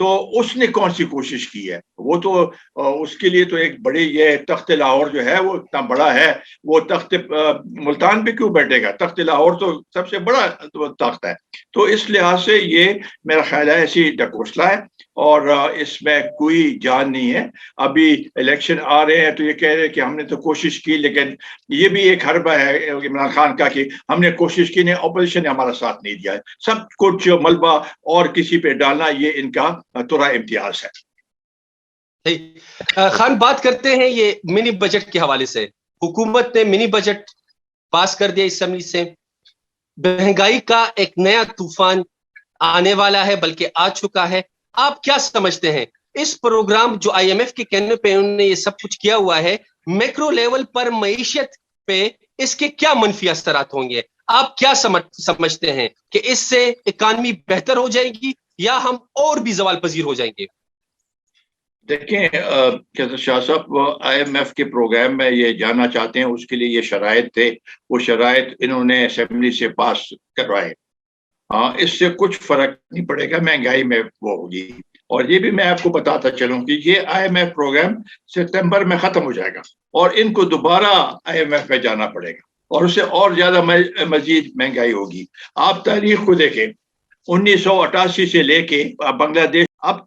تو اس نے کون سی کوشش کی ہے؟ وہ تو اس کے لیے تو ایک بڑی یہ تخت لاہور جو ہے وہ اتنا بڑا ہے، وہ تخت ملتان پہ کیوں بیٹھے گا؟ تخت لاہور تو سب سے بڑا تخت ہے. تو اس لحاظ سے یہ میرا خیال ہے ایسی ڈکوسلا ہے اور اس میں کوئی جان نہیں ہے. ابھی الیکشن آ رہے ہیں تو یہ کہہ رہے ہیں کہ ہم نے تو کوشش کی، لیکن یہ بھی ایک حربہ ہے عمران خان کا کہ ہم نے کوشش کی، نہیں اپوزیشن نے ہمارا ساتھ نہیں دیا ہے. سب کچھ ملبہ اور کسی پہ ڈالنا یہ ان کا ترا امتیاز ہے. خان، بات کرتے ہیں یہ منی بجٹ کے حوالے سے. حکومت نے منی بجٹ پاس کر دیا اسمبلی سے. مہنگائی کا ایک نیا طوفان آنے والا ہے، بلکہ آ چکا ہے. آپ کیا سمجھتے ہیں اس پروگرام جو آئی ایم ایف کے کہنے پہ انہوں نے یہ سب کچھ کیا ہوا ہے، میکرو لیول پر معیشت پہ اس کے کیا منفی اثرات ہوں گے؟ آپ کیا سمجھتے ہیں کہ اس سے اکانومی بہتر ہو جائے گی یا ہم اور بھی زوال پذیر ہو جائیں گے؟ دیکھیں کیسر شاہ صاحب، آئی ایم ایف کے پروگرام میں یہ جانا چاہتے ہیں، اس کے لیے یہ شرائط تھے، وہ شرائط انہوں نے اسمبلی سے پاس کروائے. اس سے کچھ فرق نہیں پڑے گا، مہنگائی میں وہ ہوگی. اور یہ بھی میں آپ کو بتاتا چلوں کہ یہ آئی ایم ایف پروگرام ستمبر میں ختم ہو جائے گا اور ان کو دوبارہ آئی ایم ایف میں جانا پڑے گا اور اس سے اور زیادہ مزید مہنگائی ہوگی. آپ تاریخ کو دیکھیں، 1988 سے لے کے بنگلہ دیش اب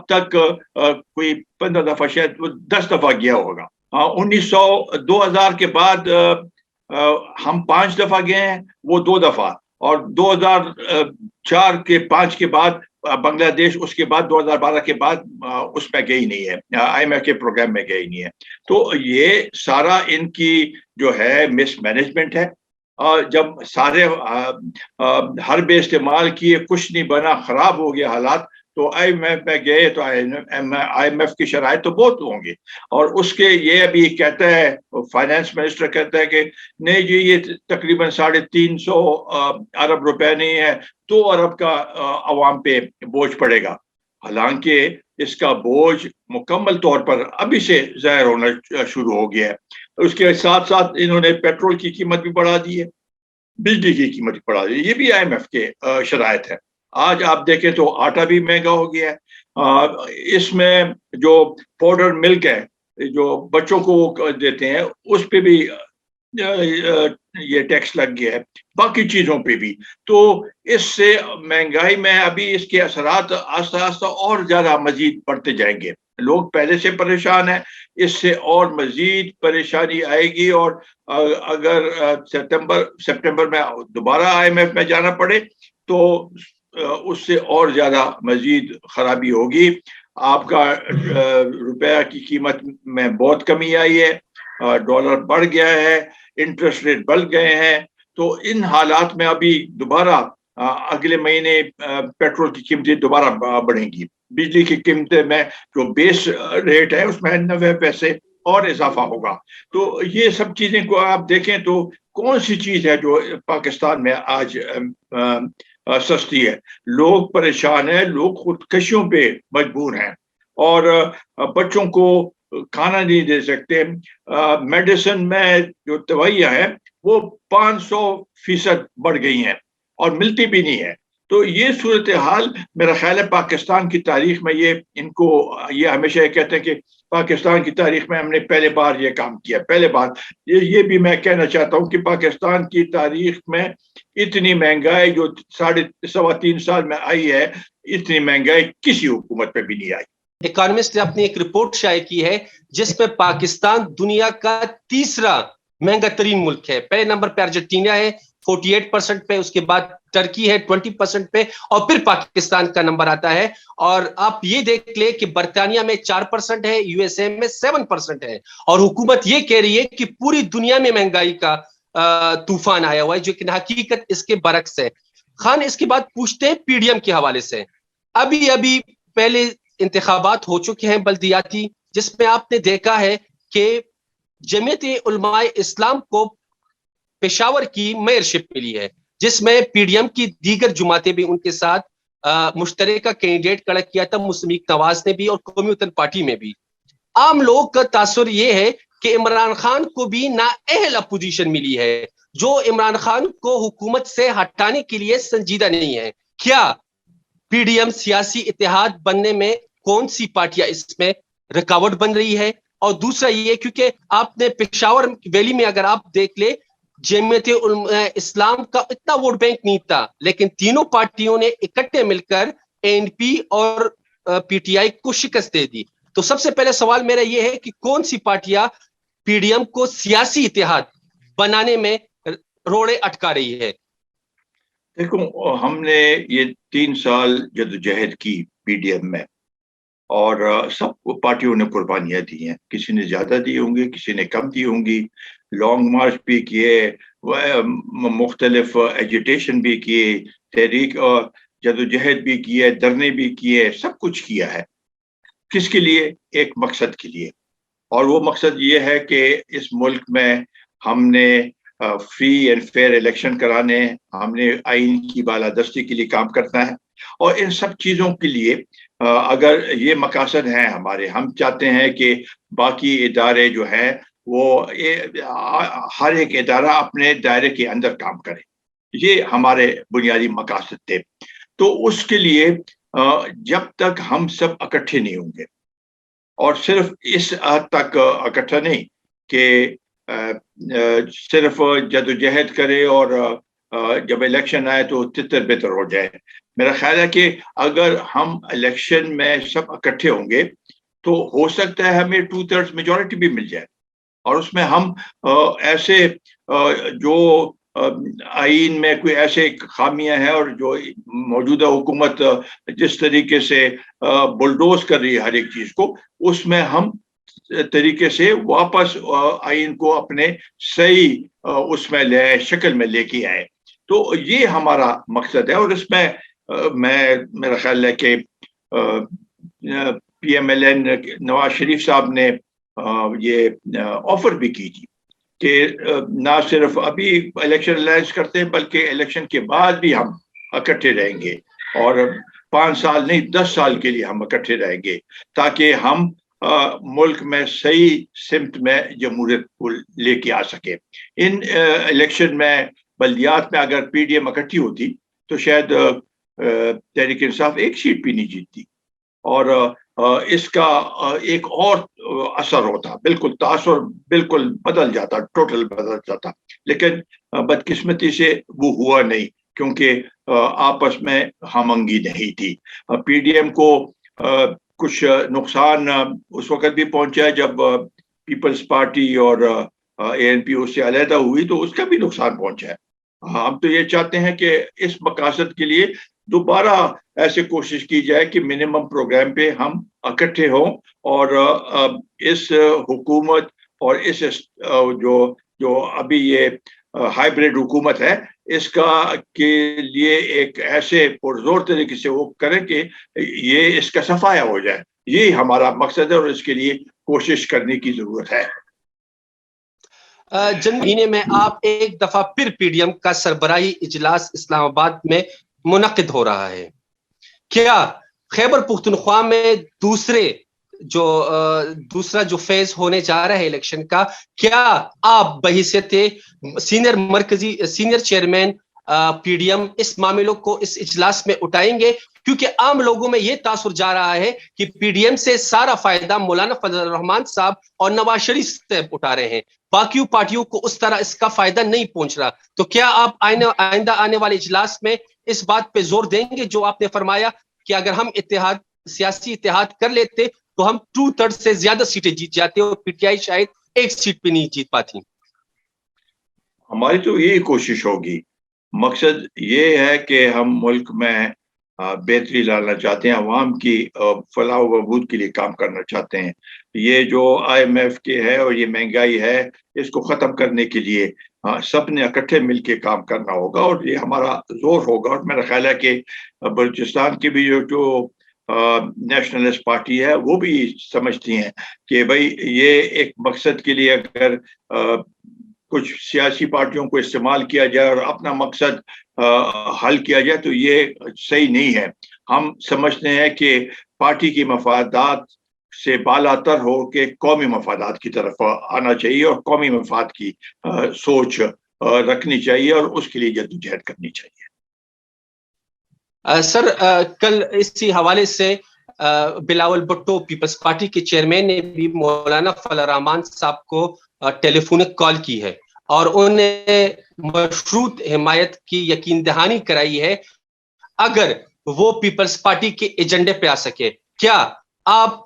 تک کوئی 15 دفعہ شاید 10 دفعہ گیا ہوگا. 2000 کے بعد ہم 5 دفعہ گئے ہیں، وہ 2 دفعہ، اور 2004 کے 5 کے بعد بنگلہ دیش اس کے بعد 2012 کے بعد اس میں گئی نہیں ہے، آئی ایم ایف کے پروگرام میں گئی نہیں ہے. تو یہ سارا ان کی جو ہے مس مینجمنٹ ہے. جب سارے حربے استعمال کیے، کچھ نہیں بنا، خراب ہو گیا حالات، تو آئی ایم ایف میں گئے تو آئی ایم ایف کی شرائط تو بہت ہوں گے. اور اس کے یہ ابھی کہتا ہے فائنانس منسٹر کہتا ہے کہ نہیں جی یہ تقریباً 350 ارب روپے نہیں ہے، 2 ارب کا عوام پہ بوجھ پڑے گا. حالانکہ اس کا بوجھ مکمل طور پر ابھی سے ظاہر ہونا شروع ہو گیا ہے. اس کے ساتھ ساتھ انہوں نے پیٹرول کی قیمت بھی بڑھا دی ہے، بجلی کی قیمت بھی بڑھا دی ہے. یہ بھی آئی ایم ایف کے شرائط ہے. آج آپ دیکھیں تو آٹا بھی مہنگا ہو گیا ہے. اس میں جو پاؤڈر ملک ہے جو بچوں کو دیتے ہیں اس پہ بھی یہ ٹیکس لگ گیا ہے، باقی چیزوں پہ بھی. تو اس سے مہنگائی میں ابھی اس کے اثرات آہستہ آہستہ اور زیادہ مزید بڑھتے جائیں گے. لوگ پہلے سے پریشان ہیں، اس سے اور مزید پریشانی آئے گی. اور اگر سپٹمبر میں دوبارہ آئی ایم ایف میں جانا پڑے تو اس سے اور زیادہ مزید خرابی ہوگی. آپ کا روپیہ کی قیمت میں بہت کمی آئی ہے، ڈالر بڑھ گیا ہے، انٹرسٹ ریٹ بڑھ گئے ہیں. تو ان حالات میں ابھی دوبارہ اگلے مہینے پیٹرول کی قیمتیں دوبارہ بڑھیں گی. بجلی کی قیمتیں میں جو بیس ریٹ ہے اس میں 90 پیسے اور اضافہ ہوگا. تو یہ سب چیزیں کو آپ دیکھیں تو کون سی چیز ہے جو پاکستان میں آج سستی ہے؟ لوگ پریشان ہیں، لوگ خودکشیوں پہ مجبور ہیں اور بچوں کو کھانا نہیں دے سکتے. میڈیسن میں جو دوائیاں ہیں وہ 500% بڑھ گئی ہیں اور ملتی بھی نہیں ہے. تو یہ صورتحال میرا خیال ہے پاکستان کی تاریخ میں یہ ہمیشہ یہ کہتے ہیں کہ پاکستان کی تاریخ میں ہم نے پہلے بار یہ کام کیا، پہلے بار. یہ بھی میں کہنا چاہتا ہوں کہ پاکستان کی تاریخ میں اتنی مہنگائی جو 3.5 سال میں آئی ہے، اتنی مہنگائی کسی حکومت پہ بھی نہیں آئی. اکانومسٹ نے اپنی ایک رپورٹ شائع کی ہے جس میں پاکستان دنیا کا 3را مہنگا ترین ملک ہے. پہلے نمبر پہ ارجنٹینا ہے 48% پہ، اس کے بعد ٹرکی ہے 20% پہ، اور پھر پاکستان کا نمبر آتا ہے. اور آپ یہ دیکھ لیں کہ برطانیہ میں 4% ہے، یو ایس اے میں 7% ہے. اور حکومت یہ کہہ رہی ہے کہ پوری دنیا میں مہنگائی کا طوفان آیا ہوا ہے، جو کہ حقیقت اس کے برعکس ہے. خان، اس کے بعد پوچھتے ہیں پی ڈی ایم کے حوالے سے. ابھی پہلے انتخابات ہو چکے ہیں بلدیاتی، جس میں آپ نے دیکھا ہے کہ جمعیت علماء اسلام کو پشاور کی میئرشپ ملی ہے، جس میں پی ڈی ایم کی دیگر جماعتیں بھی ان کے ساتھ مشترکہ کینڈیڈیٹ کھڑا کیا تھا، مسلم نواز نے بھی اور قومی وطن پارٹی میں بھی. عام لوگ کا تاثر یہ ہے کہ عمران خان کو بھی نااہل اپوزیشن ملی ہے، جو عمران خان کو حکومت سے ہٹانے کے لیے سنجیدہ نہیں ہے. کیا پی ڈی ایم سیاسی اتحاد بننے میں کون سی پارٹیاں اس میں رکاوٹ بن رہی ہے؟ اور دوسرا یہ کیونکہ آپ نے پشاور ویلی میں اگر آپ دیکھ لے جمعیت علماء اسلام کا اتنا ووٹ بینک نہیں تھا، لیکن تینوں پارٹیوں نے اکٹھے مل کر اے این پی اور پی ٹی آئی کو شکست دے دی. تو سب سے پہلے سوال میرا یہ ہے کہ کون سی پارٹیاں پی ڈی ایم کو سیاسی اتحاد بنانے میں روڑے اٹکا رہی ہے؟ دیکھو، ہم نے یہ 3 سال جدوجہد کی پی ڈی ایم میں، اور سب پارٹیوں نے قربانیاں دی ہیں. کسی نے زیادہ دی ہوں گی، کسی نے کم دی ہوں گی. لانگ مارچ بھی کیے، مختلف ایجیٹیشن بھی کیے، تحریک اور جدوجہد بھی کیے، دھرنے بھی کیے، سب کچھ کیا ہے. کس کے لیے؟ ایک مقصد کے لیے. اور وہ مقصد یہ ہے کہ اس ملک میں ہم نے فری اینڈ فیئر الیکشن کرانے، ہم نے آئین کی بالادستی کے لیے کام کرنا ہے. اور ان سب چیزوں کے لیے اگر یہ مقاصد ہیں ہمارے، ہم چاہتے ہیں کہ باقی ادارے جو ہیں وہ ہر ایک ادارہ اپنے دائرے کے اندر کام کرے. یہ ہمارے بنیادی مقاصد تھے. تو اس کے لیے جب تک ہم سب اکٹھے نہیں ہوں گے، اور صرف اس حد تک اکٹھا نہیں کہ صرف جدوجہد کرے اور جب الیکشن آئے تو تتر بتر ہو جائے. میرا خیال ہے کہ اگر ہم الیکشن میں سب اکٹھے ہوں گے تو ہو سکتا ہے ہمیں 2/3 میجورٹی بھی مل جائے، اور اس میں ہم ایسے جو آئین میں کوئی ایسے خامیاں ہیں اور جو موجودہ حکومت جس طریقے سے بلڈوز کر رہی ہے ہر ایک چیز کو، اس میں ہم طریقے سے واپس آئین کو اپنے صحیح اس میں لے شکل میں لے کے آئے. تو یہ ہمارا مقصد ہے. اور اس میں میرا خیال ہے کہ P M L N Nawaz Sharif صاحب نے یہ آفر بھی کی تھی کہ نہ صرف ابھی الیکشن الائنس کرتے ہیں بلکہ الیکشن کے بعد بھی ہم اکٹھے رہیں گے، اور 5 سال نہیں 10 سال کے لیے ہم اکٹھے رہیں گے، تاکہ ہم ملک میں صحیح سمت میں جمہوریت کو لے کے آ سکے. ان الیکشن میں بلدیات میں اگر پی ڈی ایم اکٹھی ہوتی تو شاید تحریک انصاف ایک سیٹ بھی نہیں جیتتی، اور اس کا ایک اور اثر ہوتا، بالکل تاثر بالکل بدل جاتا، ٹوٹل بدل جاتا. لیکن بدقسمتی سے وہ ہوا نہیں، کیونکہ آپس میں ہم آہنگی نہیں تھی. پی ڈی ایم کو کچھ نقصان اس وقت بھی پہنچا جب پیپلز پارٹی اور اے این پی اس سے علیحدہ ہوئی تو اس کا بھی نقصان پہنچا ہے. ہم تو یہ چاہتے ہیں کہ اس مقاصد کے لیے دوبارہ ایسے کوشش کی جائے کہ منیمم پروگرام پہ ہم اکٹھے ہوں، اور اس حکومت اور اس جو ابھی یہ ہائیبریڈ حکومت ہے اس کا کے لیے ایک ایسے پرزور طریقے سے وہ کریں کہ یہ اس کا صفایا ہو جائے. یہ ہمارا مقصد ہے اور اس کے لیے کوشش کرنے کی ضرورت ہے. جنوری مہینے میں آپ ایک دفعہ پھر پی ڈی ایم کا سربراہی اجلاس اسلام آباد میں منعقد ہو رہا ہے. کیا خیبر پختونخوا میں دوسرا جو فیز ہونے جا رہا ہے الیکشن کا، کیا آپ بحیثیت senior chairman P D M اس معاملوں کو اس اجلاس میں اٹھائیں گے؟ کیونکہ عام لوگوں میں یہ تاثر جا رہا ہے کہ پی ڈی ایم سے سارا فائدہ مولانا فضل الرحمان صاحب اور نواز شریف صاحب اٹھا رہے ہیں، باقی پارٹیوں کو اس طرح اس کا فائدہ نہیں پہنچ رہا. تو کیا آپ آئندہ آنے والے اجلاس میں اس بات پہ زور دیں گے جو آپ نے فرمایا کہ اگر ہم سیاسی اتحاد کر لیتے تو ہم 2/3 سے زیادہ سیٹیں جیت جاتے اور پی ٹی آئی شاید ایک سیٹ پہ نہیں جیت پاتی؟ ہماری تو یہی کوشش ہوگی. مقصد یہ ہے کہ ہم ملک میں بہتری لانا چاہتے ہیں، عوام کی فلاح و بہبود کے لیے کام کرنا چاہتے ہیں. یہ جو آئی ایم ایف کے ہے اور یہ مہنگائی ہے، اس کو ختم کرنے کے لیے سب نے اکٹھے مل کے کام کرنا ہوگا، اور یہ ہمارا زور ہوگا. اور میرا خیال ہے کہ بلوچستان کی بھی جو نیشنلسٹ پارٹی ہے وہ بھی سمجھتی ہیں کہ بھائی یہ ایک مقصد کے لیے اگر کچھ سیاسی پارٹیوں کو استعمال کیا جائے اور اپنا مقصد حل کیا جائے تو یہ صحیح نہیں ہے. ہم سمجھتے ہیں کہ پارٹی کی مفادات سے بالا تر ہو کے قومی مفادات کی طرف آنا چاہیے، اور قومی مفاد کی سوچ رکھنی چاہیے، اور اس کے لیے جدوجہد کرنی چاہیے. سر کل اسی حوالے سے بلاول بھٹو پیپلز پارٹی کے چیئرمین نے بھی مولانا فضل الرحمان صاحب کو ٹیلی فونک کال کی ہے اور انہیں مشروط حمایت کی یقین دہانی کرائی ہے اگر وہ پیپلز پارٹی کے ایجنڈے پہ آ سکے. کیا آپ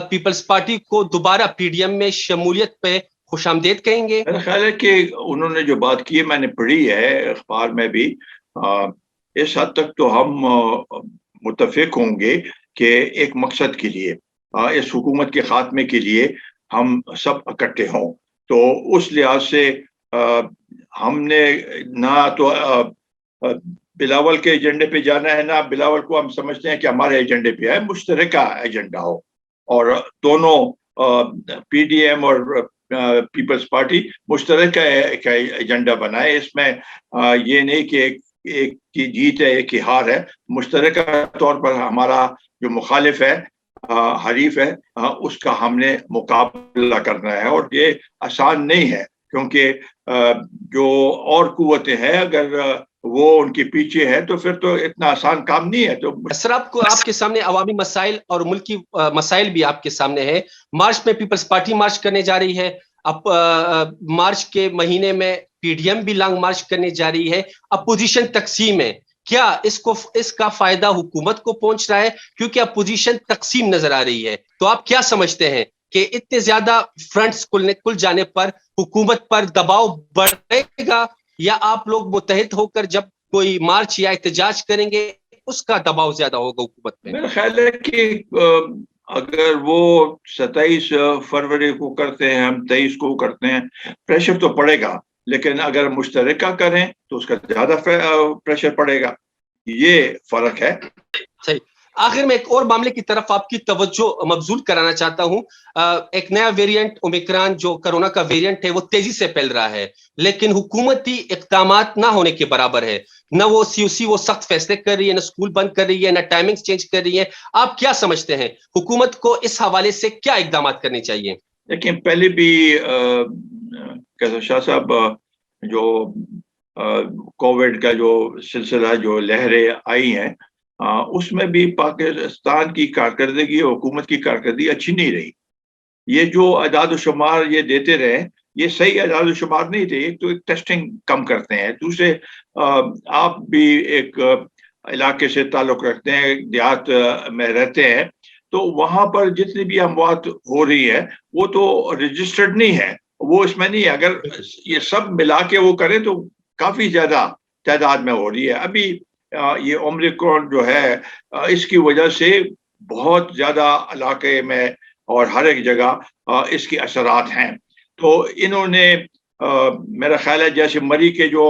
پیپلز پارٹی کو دوبارہ پی ڈی ایم میں شمولیت پہ خوش آمدید کہیں گے؟ میرا خیال ہے کہ انہوں نے جو بات کی ہے میں نے پڑھی ہے اخبار میں بھی، اس حد تک تو ہم متفق ہوں گے کہ ایک مقصد کے لیے، اس حکومت کے خاتمے کے لیے ہم سب اکٹھے ہوں. تو اس لحاظ سے ہم نے نہ تو بلاول کے ایجنڈے پہ جانا ہے، نہ بلاول کو ہم سمجھتے ہیں کہ ہمارے ایجنڈے پہ ہے. مشترکہ ایجنڈا ہو اور دونوں پی ڈی ایم اور پیپلز پارٹی مشترکہ ایجنڈا بنائے. اس میں یہ نہیں کہ ایک کی جیت ہے ایک کی ہار ہے. مشترکہ طور پر ہمارا جو مخالف ہے، حریف ہے، اس کا ہم نے مقابلہ کرنا ہے اور یہ آسان نہیں ہے کیونکہ جو اور قوتیں ہیں اگر وہ ان کے پیچھے ہے تو پھر تو اتنا آسان کام نہیں ہے. تو سر آپ کے سامنے عوامی مسائل اور ملکی مسائل بھی آپ کے سامنے ہے. مارچ میں پیپلز پارٹی مارچ کرنے جا رہی ہے. اب مارچ کے مہینے میں پی ڈی ایم بھی لانگ مارچ کرنے جا رہی ہے. اپوزیشن تقسیم ہے. کیا اس کا فائدہ حکومت کو پہنچ رہا ہے کیونکہ اپوزیشن تقسیم نظر آ رہی ہے؟ تو آپ کیا سمجھتے ہیں کہ اتنے زیادہ فرنٹس کھل جانے پر حکومت پر دباؤ بڑھے گا یا آپ لوگ متحد ہو کر جب کوئی مارچ یا احتجاج کریں گے اس کا دباؤ زیادہ ہوگا حکومت پہ؟ میرا خیال ہے کہ اگر وہ 27 فروری کو کرتے ہیں، ہم 23 کو کرتے ہیں، پریشر تو پڑے گا، لیکن اگر مشترکہ کریں تو اس کا زیادہ پریشر پڑے گا. یہ فرق ہے. صحیح. آخر میں ایک اور معاملے کی طرف آپ کی توجہ مبذول کرانا چاہتا ہوں. ایک نیا ویریئنٹ اومیکران جو کرونا کا ویریئنٹ ہے وہ تیزی سے پھیل رہا ہے لیکن حکومتی اقدامات نہ ہونے کے برابر ہے. نہ وہ سی او سی وہ سخت فیصلے کر رہی ہے، نہ اسکول بند کر رہی ہے، نہ ٹائمنگ چینج کر رہی ہے. آپ کیا سمجھتے ہیں حکومت کو اس حوالے سے کیا اقدامات کرنے چاہیے؟ لیکن پہلے بھی شاہ صاحب جو کووڈ کا جو سلسلہ جو لہریں آئی ہیں اس میں بھی پاکستان کی کارکردگی حکومت کی کارکردگی اچھی نہیں رہی. یہ جو اعداد و شمار یہ دیتے رہے یہ صحیح اعداد و شمار نہیں تھے. ایک تو ایک ٹیسٹنگ کم کرتے ہیں، دوسرے آپ بھی ایک علاقے سے تعلق رکھتے ہیں، دیہات میں رہتے ہیں، تو وہاں پر جتنی بھی اموات ہو رہی ہے وہ تو رجسٹرڈ نہیں ہے، وہ اس میں نہیں ہے. اگر یہ سب ملا کے وہ کریں تو کافی زیادہ تعداد میں ہو رہی ہے. ابھی یہ اومیکرون جو ہے اس کی وجہ سے بہت زیادہ علاقے میں اور ہر ایک جگہ اس کے اثرات ہیں. تو انہوں نے میرا خیال ہے جیسے مری کے جو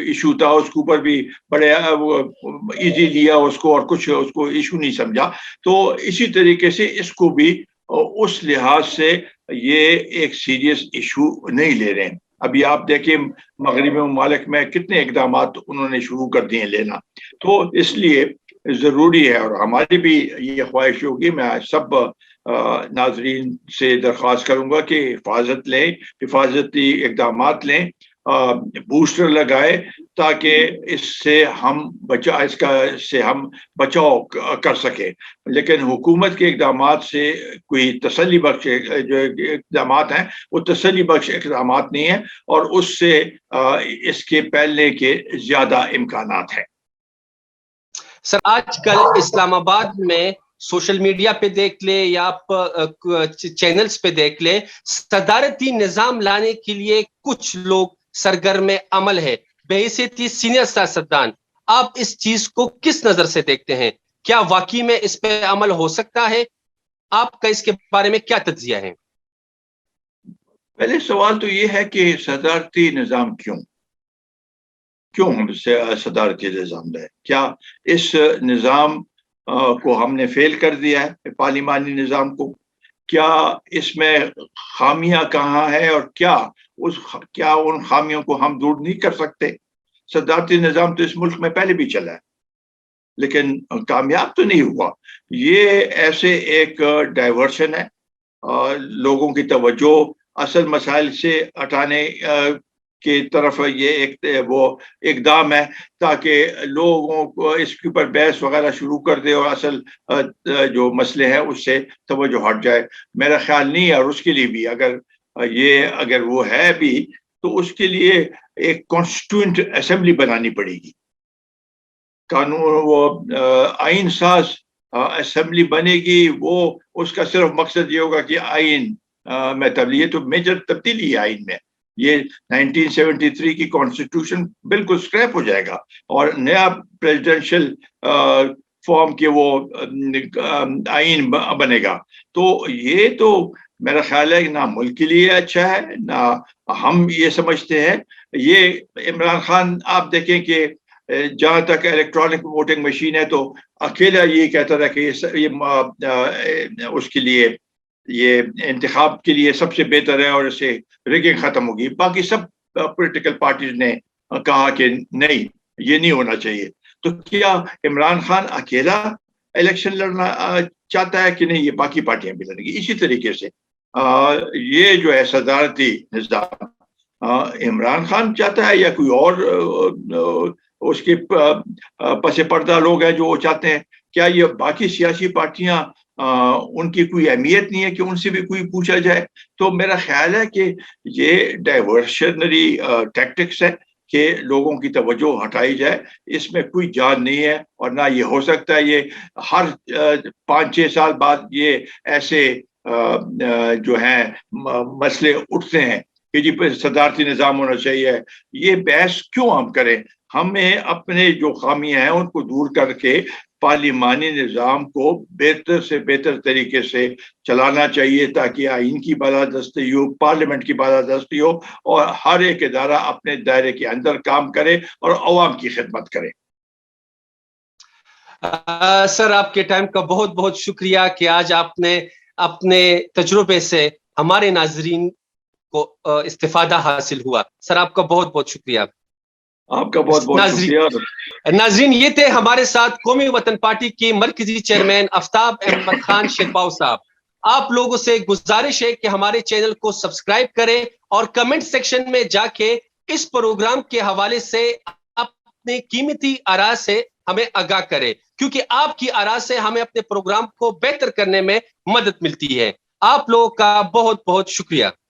ایشو تھا اس کے اوپر بھی بڑے ایزی لیا اس کو اور کچھ اس کو ایشو نہیں سمجھا. تو اسی طریقے سے اس کو بھی اس لحاظ سے یہ ایک سیریس ایشو نہیں لے رہے ہیں. ابھی آپ دیکھیں مغربی ممالک میں کتنے اقدامات انہوں نے شروع کر دیے لینا. تو اس لیے ضروری ہے اور ہماری بھی یہ خواہش ہوگی، میں سب ناظرین سے درخواست کروں گا کہ حفاظت لیں، حفاظتی اقدامات لیں، بوسٹر لگائے تاکہ اس سے ہم بچاؤ کر سکیں. لیکن حکومت کے اقدامات سے کوئی تسلی بخش جو اقدامات ہیں وہ تسلی بخش اقدامات نہیں ہیں اور اس سے اس کے پھیلنے کے زیادہ امکانات ہیں. سر آج کل اسلام آباد میں سوشل میڈیا پہ دیکھ لیں یا آپ چینلز پہ دیکھ لیں، صدارتی نظام لانے کے لیے کچھ لوگ سرگرم عمل ہے بحیثیت سینئر سیاستدان. آپ اس چیز کو کس نظر سے دیکھتے ہیں؟ کیا واقعی میں اس پہ عمل ہو سکتا ہے؟ آپ کا اس کے بارے میں کیا تجزیہ ہے؟ پہلے سوال تو یہ ہے کہ صدارتی نظام کیوں ہم صدارتی نظام لائے؟ کیا اس نظام کو ہم نے فیل کر دیا ہے پارلیمانی نظام کو؟ کیا اس میں خامیاں کہاں ہے اور کیا ان خامیوں کو ہم دور نہیں کر سکتے؟ صدارتی نظام تو اس ملک میں پہلے بھی چلا ہے لیکن کامیاب تو نہیں ہوا. یہ ایسے ایک ڈائیورشن ہے لوگوں کی توجہ اصل مسائل سے ہٹانے کی طرف یہ ایک وہ اقدام ہے تاکہ لوگوں کو اس کے اوپر بحث وغیرہ شروع کر دے اور اصل جو مسئلے ہیں اس سے توجہ ہٹ جائے. میرا خیال نہیں ہے. اور اس کے لیے بھی اگر وہ ہے بھی تو اس کے لیے ایک کانسٹیٹوئنٹ اسمبلی بنانی پڑے گی. قانون وہ آئین ساز اسمبلی بنے گی. وہ اس کا صرف مقصد یہ ہوگا کہ آئین میں تبدیلی. تو میجر تبدیلی ہے آئین میں. یہ 1973 کی کانسٹیٹیوشن بالکل اسکریپ ہو جائے گا اور نیا پریزیڈینشل فارم کے وہ آئین بنے گا. تو یہ تو میرا خیال ہے کہ نہ ملک کے لیے اچھا ہے نہ ہم یہ سمجھتے ہیں. یہ عمران خان آپ دیکھیں کہ جہاں تک الیکٹرانک ووٹنگ مشین ہے تو اکیلا یہ کہتا تھا کہ یہ اس کے لیے یہ انتخاب کے لیے سب سے بہتر ہے اور اس سے ریگنگ ختم ہوگی. باقی سب پولیٹیکل پارٹیز نے کہا کہ نہیں یہ نہیں ہونا چاہیے. تو کیا عمران خان اکیلا الیکشن لڑنا چاہتا ہے کہ نہیں؟ یہ باقی پارٹیاں بھی لڑیں گی. اسی طریقے سے یہ جو ہے صدارتی نظام عمران خان چاہتا ہے یا کوئی اور اس کے پس پردہ لوگ ہیں جو وہ چاہتے ہیں؟ کیا یہ باقی سیاسی پارٹیاں ان کی کوئی اہمیت نہیں ہے کہ ان سے بھی کوئی پوچھا جائے؟ تو میرا خیال ہے کہ یہ ڈائیورشنری ٹیکٹکس ہے کہ لوگوں کی توجہ ہٹائی جائے. اس میں کوئی جان نہیں ہے اور نہ یہ ہو سکتا ہے. یہ ہر 5-6 سال بعد یہ ایسے جو ہیں مسئلے اٹھتے ہیں کہ جی صدارتی نظام ہونا چاہیے. یہ بحث کیوں ہم کریں؟ ہمیں اپنے جو خامیاں ہیں ان کو دور کر کے پارلیمانی نظام کو بہتر سے بہتر طریقے سے چلانا چاہیے تاکہ آئین کی بالادستی ہو، پارلیمنٹ کی بالادستی ہو اور ہر ایک ادارہ اپنے دائرے کے اندر کام کرے اور عوام کی خدمت کرے. سر آپ کے ٹائم کا بہت بہت شکریہ کہ آج آپ نے اپنے تجربے سے ہمارے ناظرین کو استفادہ حاصل ہوا. سر آپ کا بہت بہت شکریہ. آپ کا بہت بہت شکریہ. ناظرین یہ تھے ہمارے ساتھ قومی وطن پارٹی کے مرکزی چیئرمین آفتاب احمد خان شیرپاؤ صاحب. آپ لوگوں سے گزارش ہے کہ ہمارے چینل کو سبسکرائب کریں اور کمنٹ سیکشن میں جا کے اس پروگرام کے حوالے سے اپنے قیمتی آراء سے ہمیں آگاہ کریں، کیونکہ آپ کی آراء سے ہمیں اپنے پروگرام کو بہتر کرنے میں مدد ملتی ہے. آپ لوگوں کا بہت بہت شکریہ.